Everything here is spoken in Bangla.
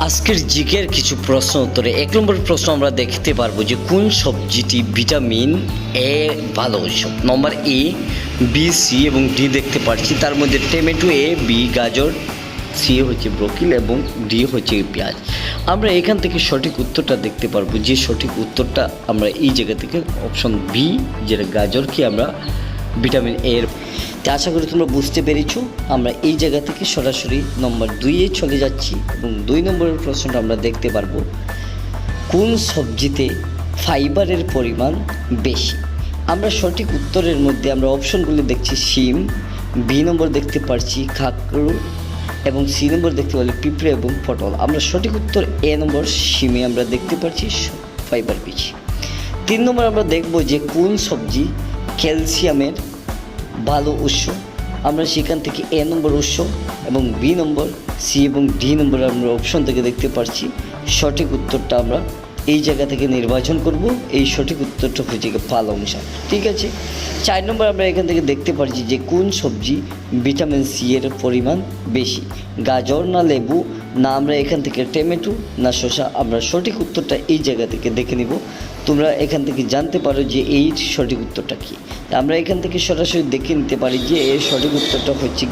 আজকের জিকের কিছু প্রশ্ন উত্তরে ১ নম্বর প্রশ্ন আমরা দেখতে পারবো যে কোন সবজিটি ভিটামিন এ ভালো উৎস। নম্বর এ, বি, সি এবং ডি দেখতে পাচ্ছি। তার মধ্যে টমেটো এ, বি গাজর, সি হচ্ছে ব্রোকলি এবং ডি হচ্ছে পেঁয়াজ। আমরা এখান থেকে সঠিক উত্তরটা দেখতে পারবো, যে সঠিক উত্তরটা আমরা এই জায়গা থেকে অপশন বি, যেটা গাজরকে আমরা ভিটামিন এর। তো আশা করি তোমরা বুঝতে পেরেছো। আমরা এই জায়গা থেকে সরাসরি নম্বর 2-এ চলে যাচ্ছি এবং 2 নম্বরের প্রশ্নটা আমরা দেখতে পারবো কোন সবজিতে ফাইবারের পরিমাণ বেশি। আমরা সঠিক উত্তরের মধ্যে আমরা অপশনগুলি দেখছি শিম, বি নম্বর দেখতে পাচ্ছি কাঁকরোল এবং সি নম্বর দেখতে পাচ্ছি পিঁপড়ে এবং পটল। আমরা সঠিক উত্তর এ নম্বর শিমে আমরা দেখতে পাচ্ছি ফাইবার বেশি। 3 নম্বর আমরা দেখব যে কোন সবজি ক্যালসিয়ামের ভালো উৎস। আমরা সেখান থেকে এ নম্বর উৎস এবং বি নম্বর, সি এবং ডি নম্বর আমরা অপশন থেকে দেখতে পাচ্ছি। সঠিক উত্তরটা আমরা এই জায়গা থেকে নির্বাচন করব। এই সঠিক উত্তরটা হচ্ছে পালং শাক। ঠিক আছে। 4 নম্বর আমরা এখান থেকে দেখতে পাচ্ছি যে কোন সবজি ভিটামিন সি এর পরিমাণ বেশি, গাজর না লেবু না আমরা এখান থেকে টমেটো না শসা। আমরা সঠিক উত্তরটা এই জায়গা থেকে দেখে নিব। তোমরা এখান থেকে জানতে পারো যে এই সঠিক উত্তরটা কী। আমরা এখান থেকে সরাসরি দেখে নিতে পারি যে এর সঠিক উত্তরটা হচ্ছে